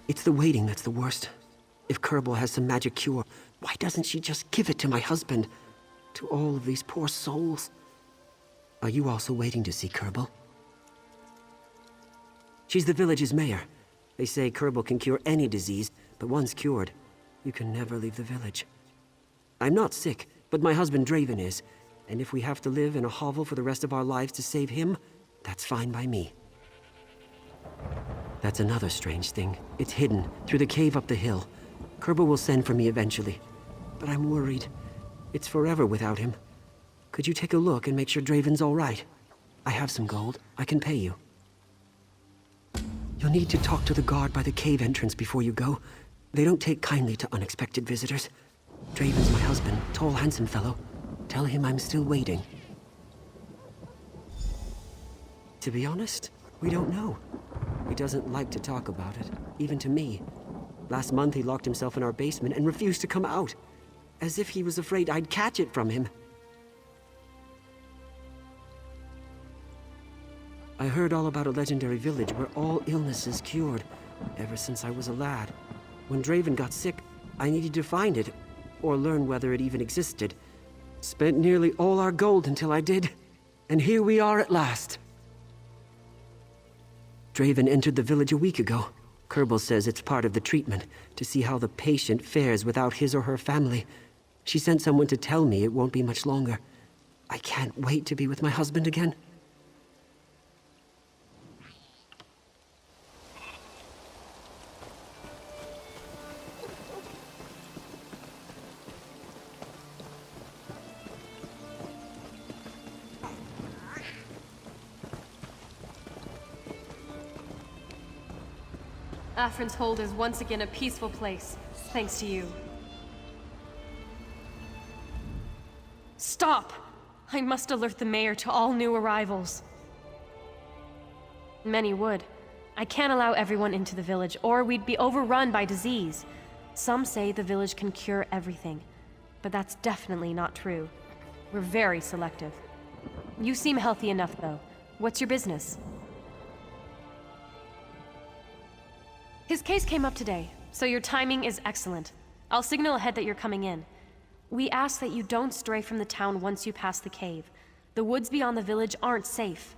It's the waiting that's the worst. If Kerbal has some magic cure, why doesn't she just give it to my husband? To all of these poor souls. Are you also waiting to see Kerbal? She's the village's mayor. They say Kerbal can cure any disease, but once cured, you can never leave the village. I'm not sick, but my husband Draven is, and if we have to live in a hovel for the rest of our lives to save him, that's fine by me. That's another strange thing. It's hidden, through the cave up the hill. Kerbal will send for me eventually, but I'm worried. It's forever without him. Could you take a look and make sure Draven's all right? I have some gold. I can pay you. You'll need to talk to the guard by the cave entrance before you go. They don't take kindly to unexpected visitors. Draven's my husband, tall, handsome fellow. Tell him I'm still waiting. To be honest, we don't know. He doesn't like to talk about it, even to me. Last month he locked himself in our basement and refused to come out, as if he was afraid I'd catch it from him. I heard all about a legendary village where all illness is cured, ever since I was a lad. When Draven got sick, I needed to find it, or learn whether it even existed. Spent nearly all our gold until I did, and here we are at last. Draven entered the village a week ago. Kerbal says it's part of the treatment, to see how the patient fares without his or her family. She sent someone to tell me it won't be much longer. I can't wait to be with my husband again. Afrin's Hold is once again a peaceful place, thanks to you. Stop! I must alert the mayor to all new arrivals. Many would. I can't allow everyone into the village, or we'd be overrun by disease. Some say the village can cure everything, but that's definitely not true. We're very selective. You seem healthy enough, though. What's your business? His case came up today, so your timing is excellent. I'll signal ahead that you're coming in. We ask that you don't stray from the town once you pass the cave. The woods beyond the village aren't safe.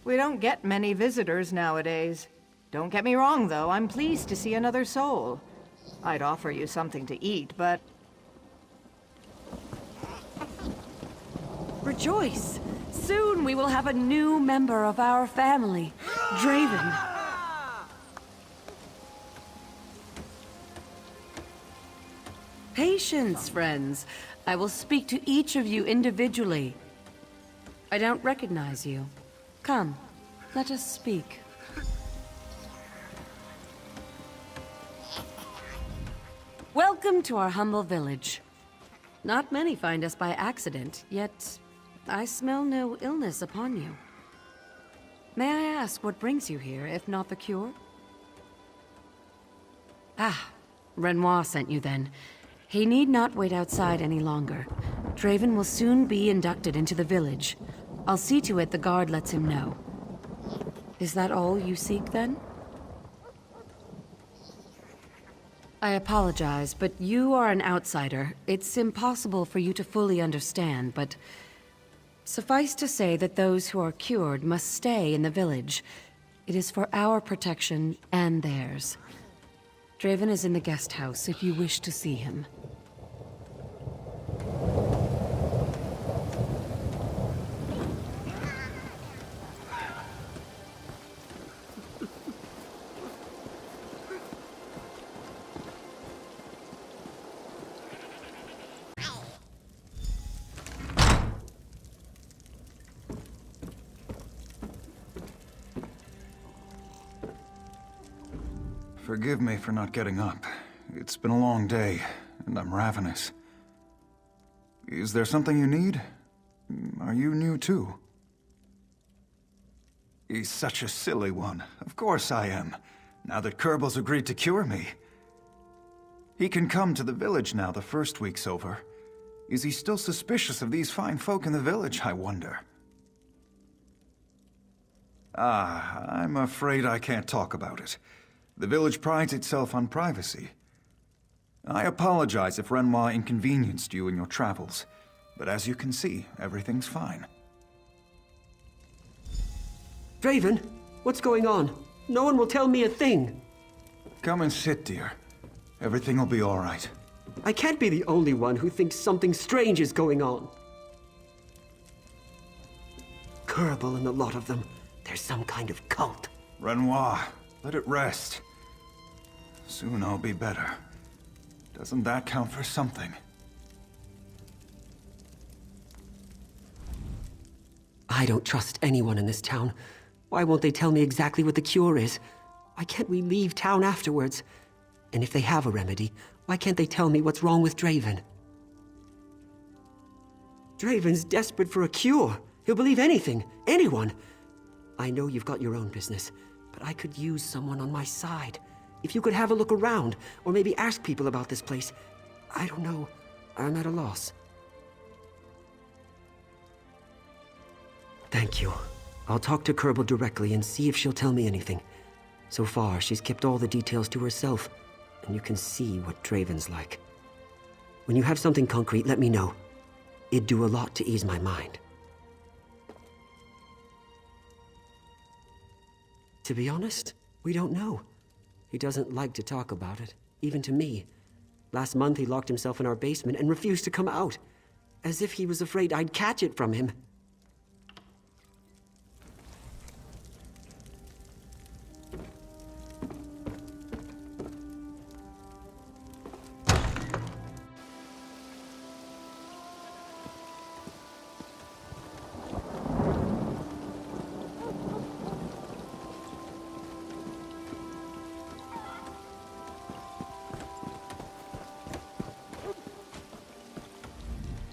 We don't get many visitors nowadays. Don't get me wrong, though. I'm pleased to see another soul. I'd offer you something to eat, but... Rejoice! Soon we will have a new member of our family, Draven. Patience, friends. I will speak to each of you individually. I don't recognize you. Come, let us speak. Welcome to our humble village. Not many find us by accident, yet I smell no illness upon you. May I ask what brings you here, if not the cure? Ah, Renoir sent you then. He need not wait outside any longer. Draven will soon be inducted into the village. I'll see to it the guard lets him know. Is that all you seek, then? I apologize, but you are an outsider. It's impossible for you to fully understand, but... Suffice to say that those who are cured must stay in the village. It is for our protection and theirs. Draven is in the guest house if you wish to see him. Forgive me for not getting up. It's been a long day, and I'm ravenous. Is there something you need? Are you new too? He's such a silly one. Of course I am, now that Kerbel's agreed to cure me. He can come to the village now the first week's over. Is he still suspicious of these fine folk in the village, I wonder? I'm afraid I can't talk about it. The village prides itself on privacy. I apologize if Renoir inconvenienced you in your travels, but as you can see, everything's fine. Draven, what's going on? No one will tell me a thing. Come and sit, dear. Everything will be all right. I can't be the only one who thinks something strange is going on. Kerbel and the lot of them. There's some kind of cult. Renoir, let it rest. Soon I'll be better. Doesn't that count for something? I don't trust anyone in this town. Why won't they tell me exactly what the cure is? Why can't we leave town afterwards? And if they have a remedy, why can't they tell me what's wrong with Draven? Draven's desperate for a cure. He'll believe anything, anyone. I know you've got your own business, but I could use someone on my side. If you could have a look around, or maybe ask people about this place. I don't know. I'm at a loss. Thank you. I'll talk to Kerbel directly and see if she'll tell me anything. So far, she's kept all the details to herself, and you can see what Draven's like. When you have something concrete, let me know. It'd do a lot to ease my mind. To be honest, we don't know. He doesn't like to talk about it, even to me. Last month he locked himself in our basement and refused to come out, as if he was afraid I'd catch it from him.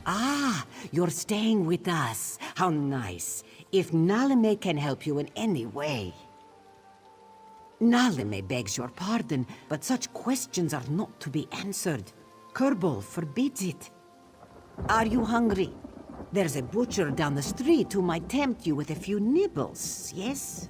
Ah, you're staying with us. How nice. If Nalime can help you in any way. Nalime begs your pardon, but such questions are not to be answered. Kerbel forbids it. Are you hungry? There's a butcher down the street who might tempt you with a few nibbles, yes?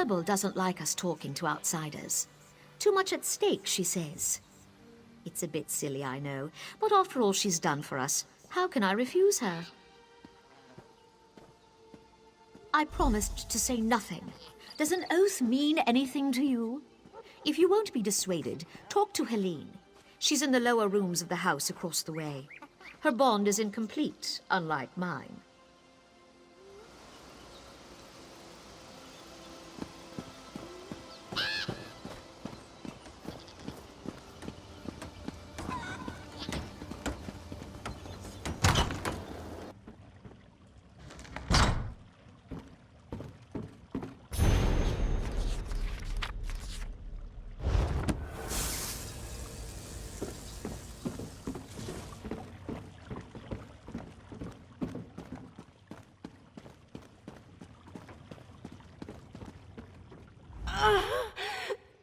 Kerbal doesn't like us talking to outsiders. Too much at stake, she says. It's a bit silly, I know, but after all she's done for us, how can I refuse her? I promised to say nothing. Does an oath mean anything to you? If you won't be dissuaded, talk to Helene. She's in the lower rooms of the house across the way. Her bond is incomplete, unlike mine.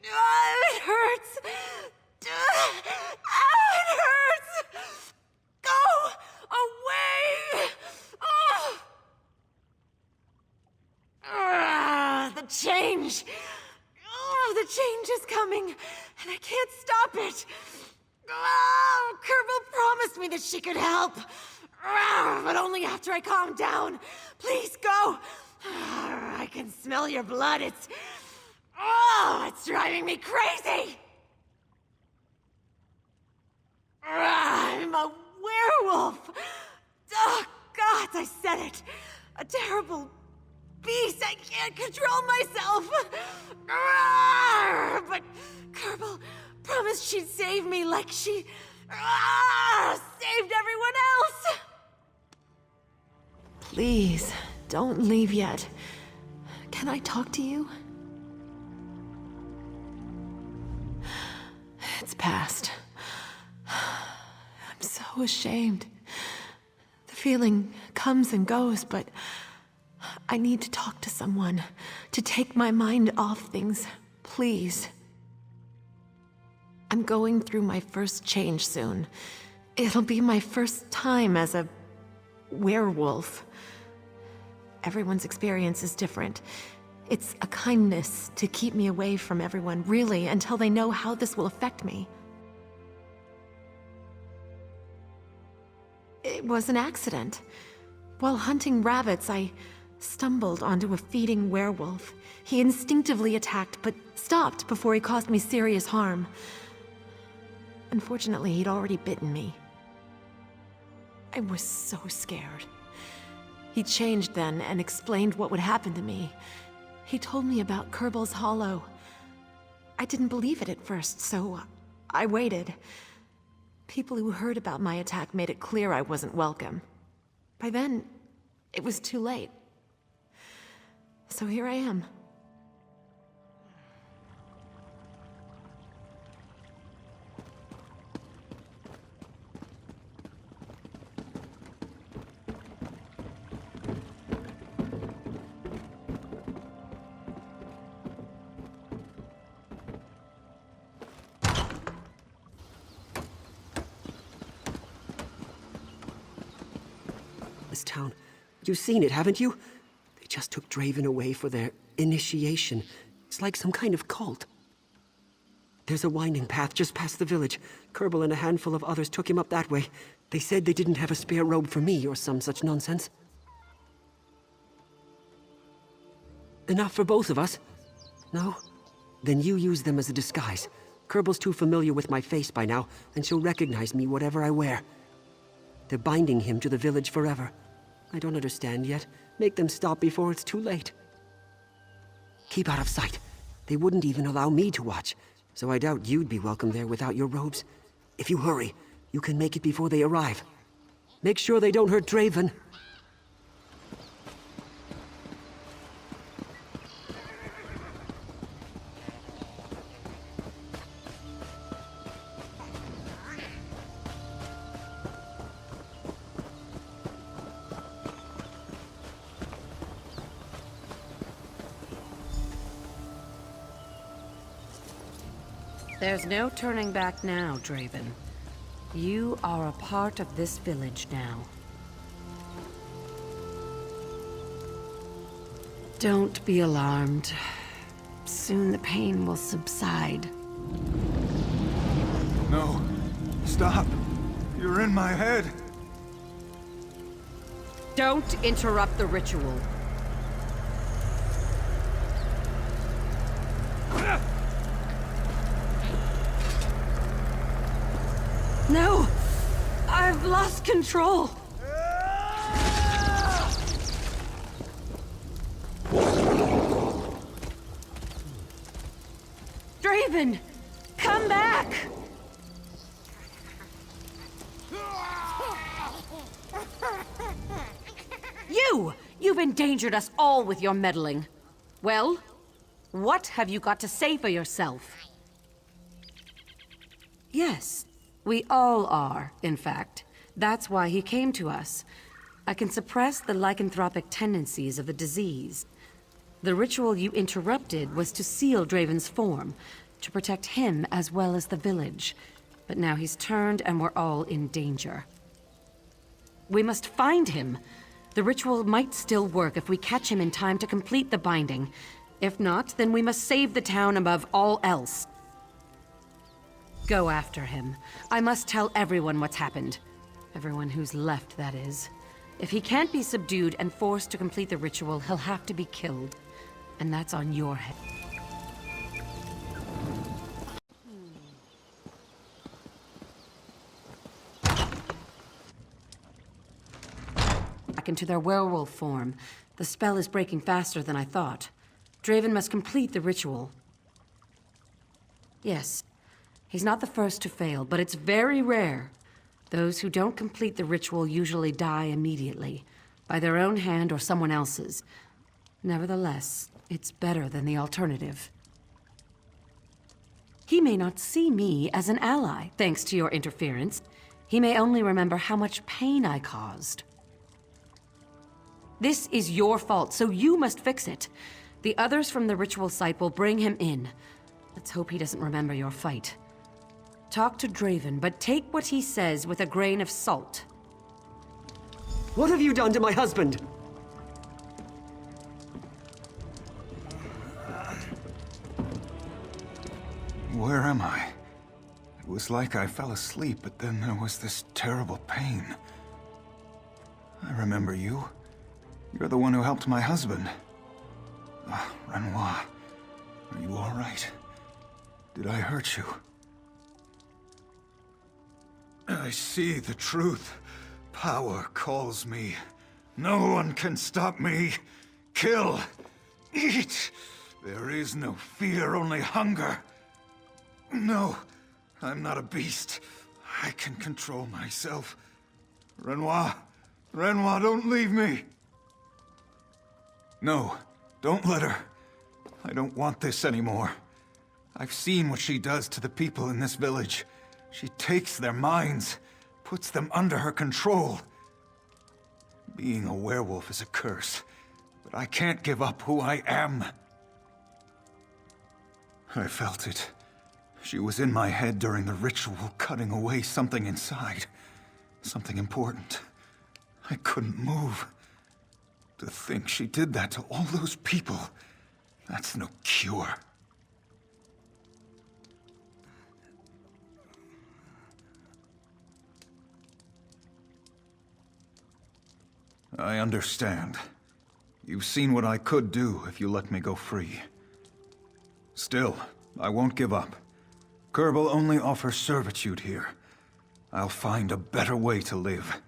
It hurts! It hurts! Go away! The change! The change is coming, and I can't stop it! Kerbal promised me that she could help! But only after I calm down. Please go! I can smell your blood. It's driving me crazy! I'm a werewolf! Oh, God, I said it! A terrible beast! I can't control myself! But Kerbal promised she'd save me like she saved everyone else! Please, don't leave yet. Can I talk to you? It's past. I'm so ashamed. The feeling comes and goes, but I need to talk to someone, to take my mind off things, please. I'm going through my first change soon. It'll be my first time as a werewolf. Everyone's experience is different. It's a kindness to keep me away from everyone, really, until they know how this will affect me. It was an accident. While hunting rabbits, I stumbled onto a feeding werewolf. He instinctively attacked, but stopped before he caused me serious harm. Unfortunately, he'd already bitten me. I was so scared. He changed then and explained what would happen to me. He told me about Kerbal's Hollow. I didn't believe it at first, so I waited. People who heard about my attack made it clear I wasn't welcome. By then, it was too late. So here I am. This town. You've seen it, haven't you? They just took Draven away for their initiation. It's like some kind of cult. There's a winding path just past the village. Kerbal and a handful of others took him up that way. They said they didn't have a spare robe for me or some such nonsense. Enough for both of us? No? Then you use them as a disguise. Kerbal's too familiar with my face by now, and she'll recognize me whatever I wear. They're binding him to the village forever. I don't understand yet. Make them stop before it's too late. Keep out of sight. They wouldn't even allow me to watch, so I doubt you'd be welcome there without your robes. If you hurry, you can make it before they arrive. Make sure they don't hurt Draven. There's no turning back now, Draven. You are a part of this village now. Don't be alarmed. soon the pain will subside. No. Stop. You're in my head. Don't interrupt the ritual. No! I've lost control! Draven! Come back! You've endangered us all with your meddling. Well, what have you got to say for yourself? Yes, we all are, in fact. That's why he came to us. I can suppress the lycanthropic tendencies of the disease. The ritual you interrupted was to seal Draven's form, to protect him as well as the village. But now he's turned and we're all in danger. We must find him. The ritual might still work if we catch him in time to complete the binding. If not, then we must save the town above all else. Go after him. I must tell everyone what's happened. Everyone who's left, that is. If he can't be subdued and forced to complete the ritual, he'll have to be killed. And that's on your head. Back into their werewolf form. The spell is breaking faster than I thought. Draven must complete the ritual. Yes, he's not the first to fail, but it's very rare. Those who don't complete the ritual usually die immediately, by their own hand or someone else's. Nevertheless, it's better than the alternative. He may not see me as an ally, thanks to your interference. He may only remember how much pain I caused. This is your fault, so you must fix it. The others from the ritual site will bring him in. Let's hope he doesn't remember your fight. Talk to Draven, but take what he says with a grain of salt. What have you done to my husband? Where am I? It was like I fell asleep, but then there was this terrible pain. I remember you. You're the one who helped my husband. Renoir, are you all right? Did I hurt you? I see the truth. Power calls me. No one can stop me. Kill. Eat. There is no fear, only hunger. No, I'm not a beast. I can control myself. Renoir. Renoir, don't leave me. No, don't let her. I don't want this anymore. I've seen what she does to the people in this village. She takes their minds, puts them under her control. Being a werewolf is a curse, but I can't give up who I am. I felt it. She was in my head during the ritual, cutting away something inside. Something important. I couldn't move. To think she did that to all those people, that's no cure. I understand. You've seen what I could do if you let me go free. Still, I won't give up. Kerbal only offers servitude here. I'll find a better way to live.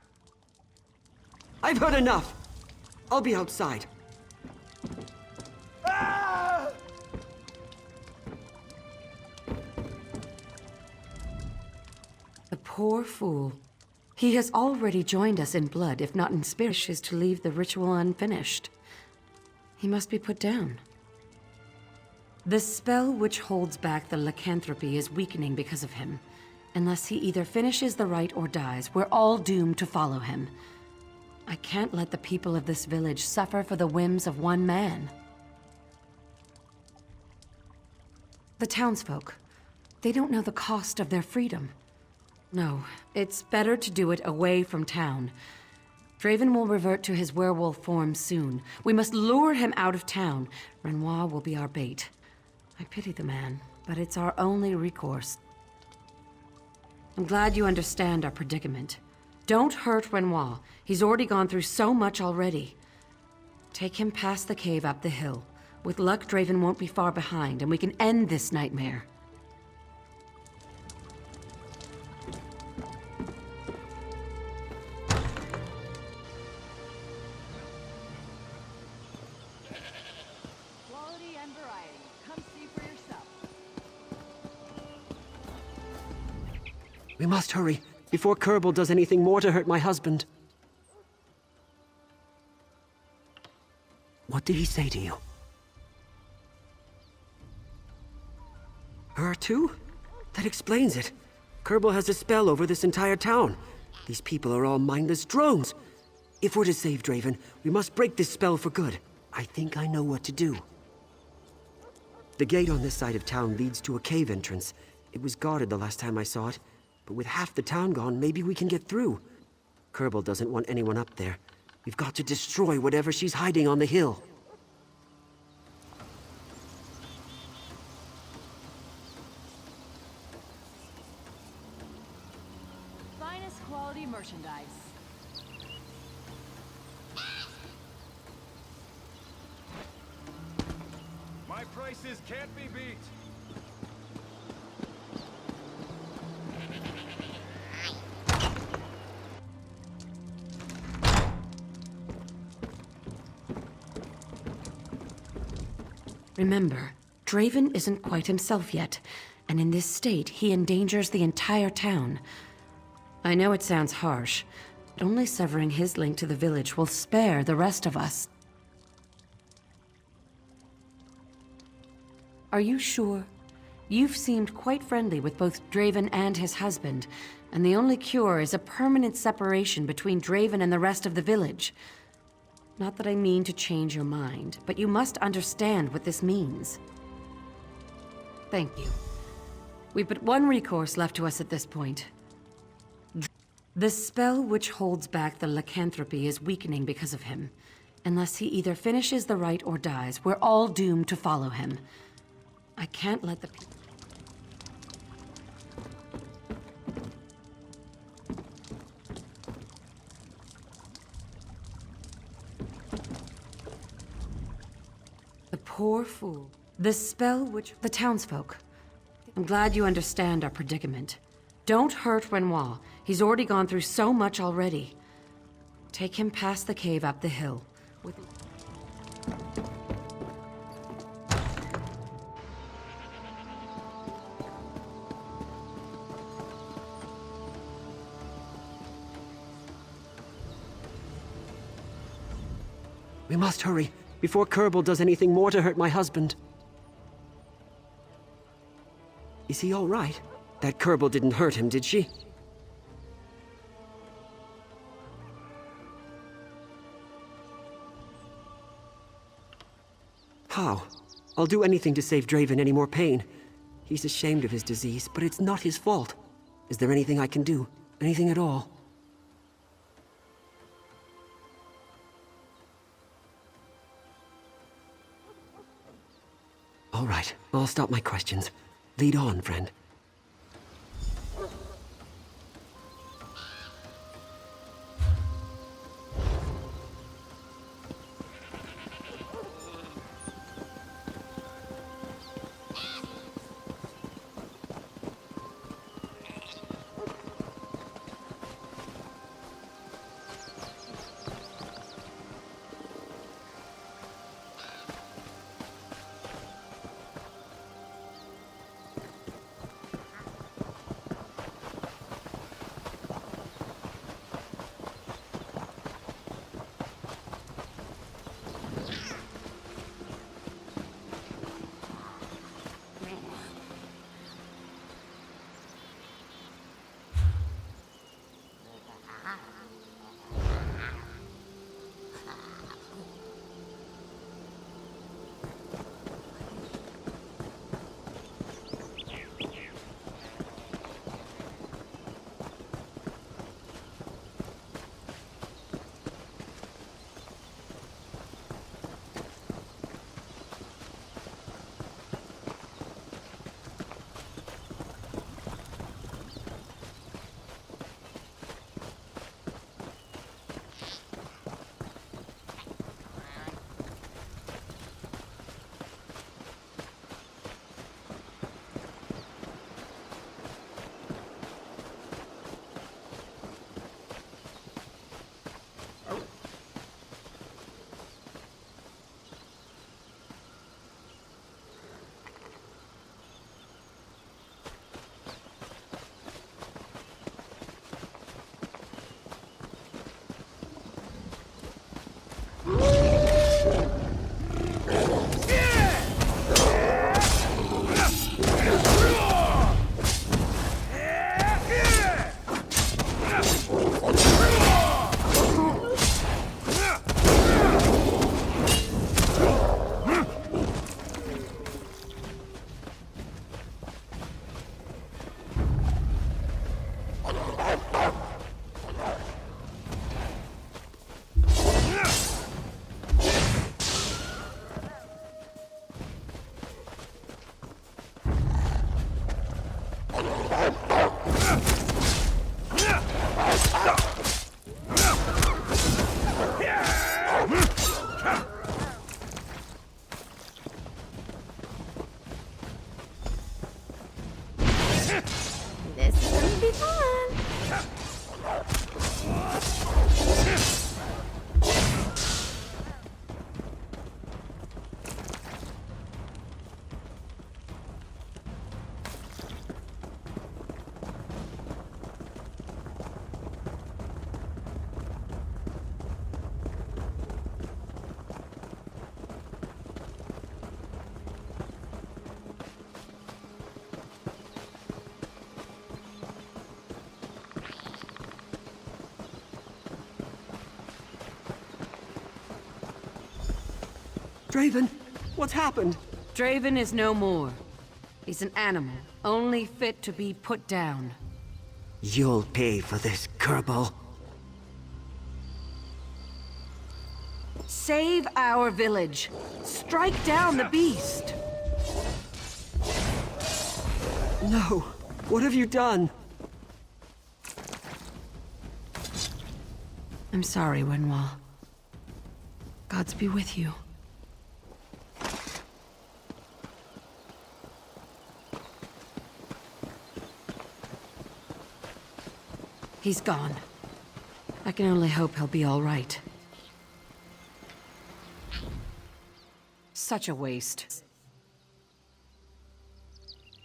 I've heard enough! I'll be outside. The poor fool. He has already joined us in blood, if not in spirit, is to leave the ritual unfinished. He must be put down. The spell which holds back the lycanthropy is weakening because of him. Unless he either finishes the rite or dies, we're all doomed to follow him. I can't let the people of this village suffer for the whims of one man. The townsfolk, they don't know the cost of their freedom. No, it's better to do it away from town. Draven will revert to his werewolf form soon. We must lure him out of town. Renoir will be our bait. I pity the man, but it's our only recourse. I'm glad you understand our predicament. Don't hurt Renoir. He's already gone through so much already. Take him past the cave up the hill. With luck, Draven won't be far behind, and we can end this nightmare. Quality and variety. Come see for yourself. We must hurry, before Kerbal does anything more to hurt my husband. What did he say to you? Her too? That explains it. Kerbal has a spell over this entire town. These people are all mindless drones. If we're to save Draven, we must break this spell for good. I think I know what to do. The gate on this side of town leads to a cave entrance. It was guarded the last time I saw it, but with half the town gone, maybe we can get through. Kerbal doesn't want anyone up there. We've got to destroy whatever she's hiding on the hill. Finest quality merchandise. My prices can't be beat. Remember, Draven isn't quite himself yet, and in this state, he endangers the entire town. I know it sounds harsh, but only severing his link to the village will spare the rest of us. Are you sure? You've seemed quite friendly with both Draven and his husband, and the only cure is a permanent separation between Draven and the rest of the village. Not that I mean to change your mind, but you must understand what this means. Thank you. We've but one recourse left to us at this point. The spell which holds back the lycanthropy is weakening because of him. Unless he either finishes the rite or dies, we're all doomed to follow him. I can't let the... The poor fool. The spell which... The townsfolk. I'm glad you understand our predicament. Don't hurt Renoir. He's already gone through so much already. Take him past the cave up the hill. With... We must hurry, before Kerbal does anything more to hurt my husband. Is he all right? That Kerbal didn't hurt him, did she? How? I'll do anything to save Draven any more pain. He's ashamed of his disease, but it's not his fault. Is there anything I can do? Anything at all? All right, I'll stop my questions. Lead on, friend. Draven, what's happened? Draven is no more. He's an animal, only fit to be put down. You'll pay for this, Kerbal. Save our village. Strike down the beast. No. What have you done? I'm sorry, Wenwall. Gods be with you. He's gone. I can only hope he'll be all right. Such a waste.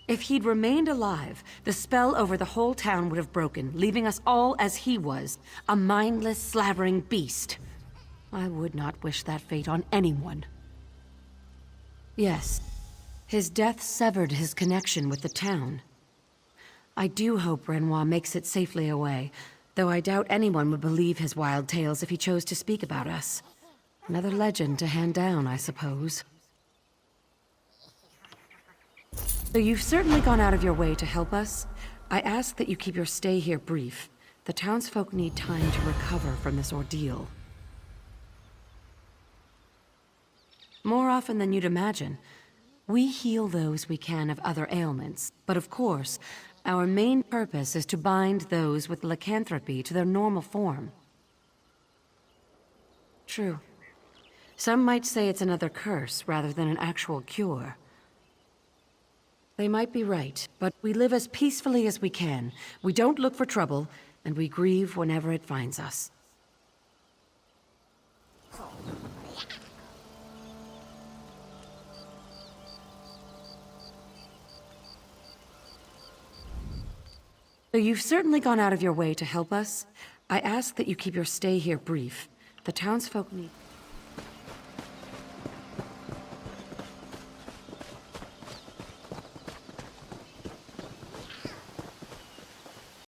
If he'd remained alive, the spell over the whole town would have broken, leaving us all as he was, a mindless, slavering beast. I would not wish that fate on anyone. Yes, his death severed his connection with the town. I do hope Renoir makes it safely away, though I doubt anyone would believe his wild tales if he chose to speak about us. Another legend to hand down, I suppose. Though you've certainly gone out of your way to help us, I ask that you keep your stay here brief. The townsfolk need time to recover from this ordeal. More often than you'd imagine, we heal those we can of other ailments, but of course, our main purpose is to bind those with lycanthropy to their normal form. True. Some might say it's another curse rather than an actual cure. They might be right, but we live as peacefully as we can. We don't look for trouble, and we grieve whenever it finds us. Though you've certainly gone out of your way to help us, I ask that you keep your stay here brief. The townsfolk need...